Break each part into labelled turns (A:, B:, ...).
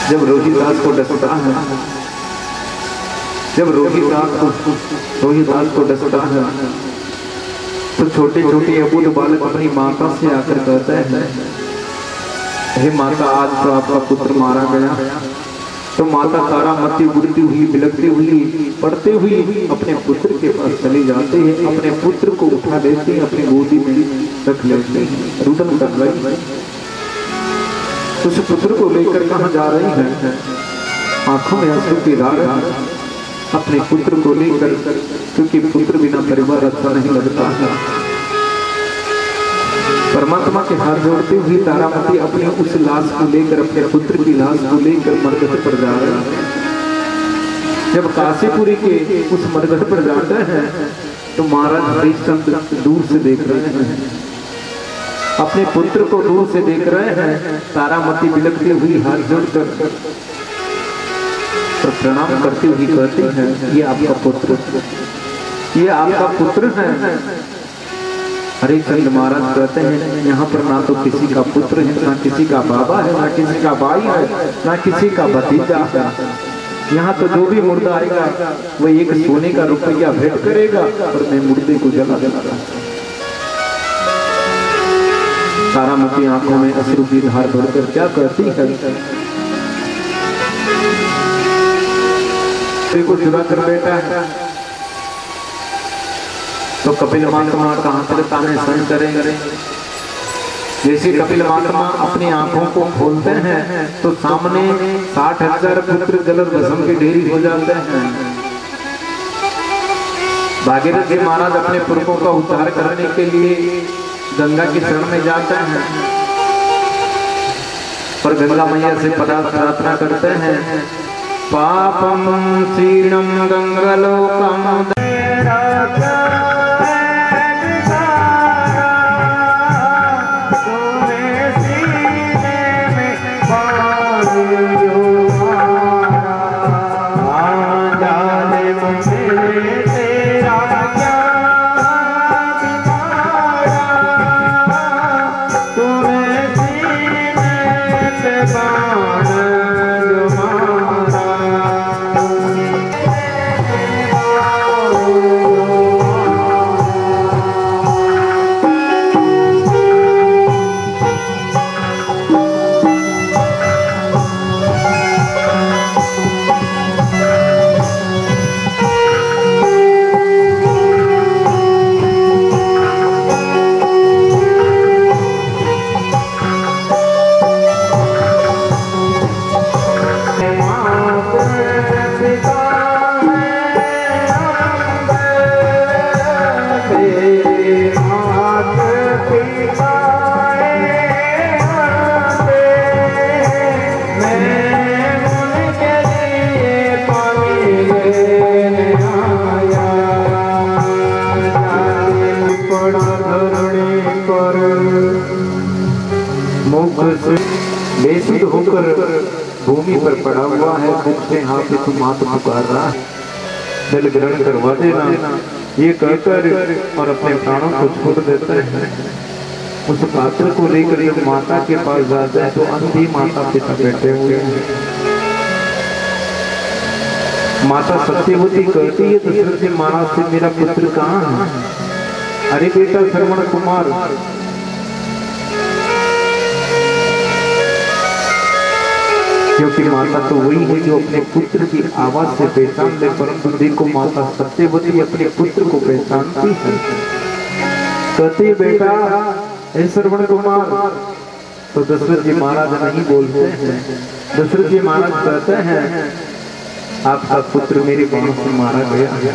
A: जब रोहिदास को डसता है, जब रोहिदास को डसता है तो छोटे छोटे अबूद बालक अपनी माता से आकर कहते हैं, हे माता, आज तो आपका पुत्र मारा गया। तो माता तारामती उड़ती हुई, बिलखती हुई, पड़ते हुई अपने पुत्र के पास चले जाते हैं, अपने पुत्र को उठा लेते हैं, अपनी गोदी में रख लेते हैं, रुदन कर रही है। उस पुत्र को लेकर कहाँ जा रही है? आंखों में आंसू की धार अपने पुत्र को लेकर, क्योंकि पुत्र बिना परिवार अच्छा नहीं लगता है। परमात्मा के हाथ जोड़ती हुई तारामती अपने उस लाश को लेकर, अपने पुत्र की लाश को लेकर मरघट पर जा रहे हैं। जब काशीपुरी के उस मरघट पर जाते हैं तो महाराज हरिश्चंद्र दूर से देख रहे हैं, अपने पुत्र को दूर से देख रहे हैं। तारामती बिलखती हुई हाथ जोड़कर तो प्रणाम करती हुई कहती है, ये आपका पुत्र, ये आपका पुत्र है। हरिश्चंद्र महाराज कहते हैं, यहाँ पर ना तो किसी का पुत्र है, ना किसी का बाबा है, ना किसी का भाई है, ना किसी का भतीजा है। यहाँ तो जो भी मुर्दा आएगा वो एक सोने का रुपया भेंट करेगा और मैं मुर्दे को जला देगा। तारामती आंखों में अश्रु की धार भरकर क्या कहती है, को चुरा कर बेटा है तो कपिल महात्मा कहां तक ताने सहन करेंगे। जैसे कपिल महात्मा अपनी आंखों को खोलते हैं तो सामने 60,000 पुत्र जल भस्म के ढेरी हो जाते हैं। भागीरथ जी महाराज अपने पुरखों का उद्धार करने के लिए गंगा की शरण में जाते हैं और गंगा मैया से प्रार्थना करते हैं, पापम क्षीणम गंगलोकम बेसुध होकर भूमि पर पड़ा हुआ है, मुझसे हाथ से तुम हाथ पुकार रहा है, जल ग्रहण करवा देना, ये कहकर और अपने प्राणों को छोड़ देता है। उस पात्र को लेकर जब माता के पास जाता है तो अंधी माता पिता बैठे हुए हैं। माता सत्यवती कहती है दशरथ जी महाराज से, मेरा पुत्र कहाँ है? अरे बेटा श्रवण कुमार, क्योंकि माता तो वही है जो अपने पुत्र की आवाज से पहचान ले, परंतु देखो माता सत्यवती अपने पुत्र को पहचानती है। कहती बेटा हे श्रवण कुमार, तो दशरथ जी महाराज नहीं बोलते हैं। दशरथ जी महाराज कहते हैं, आपका पुत्र मेरे बाणों से मारा गया।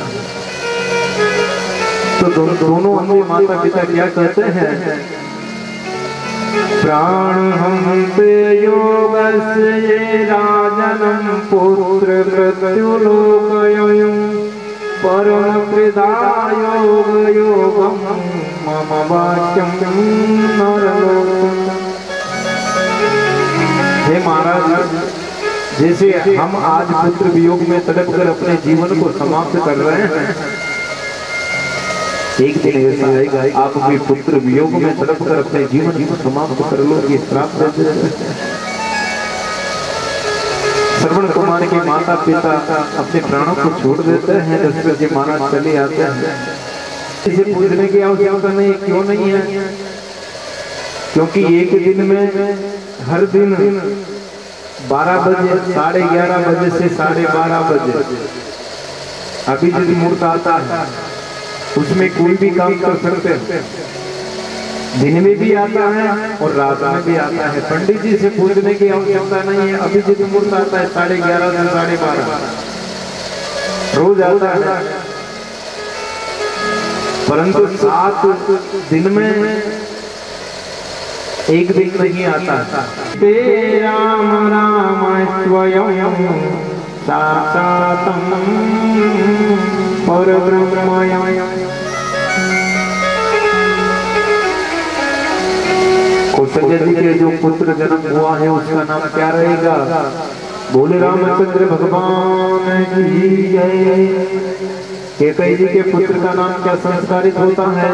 A: तो दोनों अंधे माता पिता क्या कहते हैं, प्राण हम पे योगस्य राजनम पुत्र मृत्युलोकयं परम प्रदायोग योगम मम वाक्यम नरलोक। हे महाराज, जैसे हम आज पुत्र वियोग में तड़प कर अपने जीवन को समाप्त कर रहे हैं, एक दिन ऐसा आएगा आप भी पुत्र वियोग में तड़प कर अपने जीवन को समाप्त कर लो, ये श्राप देते हैं। श्रवण कुमार के माता पिता अपने प्राणों को छोड़ देते हैं, दशरथ जी महाराज चले आते हैं। इसे पूछने की आवश्यकता नहीं, क्यों नहीं है? क्योंकि एक दिन में हर दिन 12 बजे, 11:30 बजे से 12:30 बजे अभिजित मुहूर्त आता है, उसमें कोई भी काम कर सकते हैं। दिन में भी आता है और रात में भी आता है। पंडित जी से पूछने की आवश्यकता नहीं है। अभिजित मुहूर्त आता है 11:30 से 12:30, रोज आता है। परंतु 7 दिन में एक दिन नहीं आता। राम राम स्वयं साक्षात् परब्रह्म। कौशल्या जी के जो पुत्र जन्म हुआ है उसका नाम क्या रहेगा? बोले रामचंद्र भगवान की जय। कैकेयी जी के पुत्र का नाम क्या संस्कारित होता है?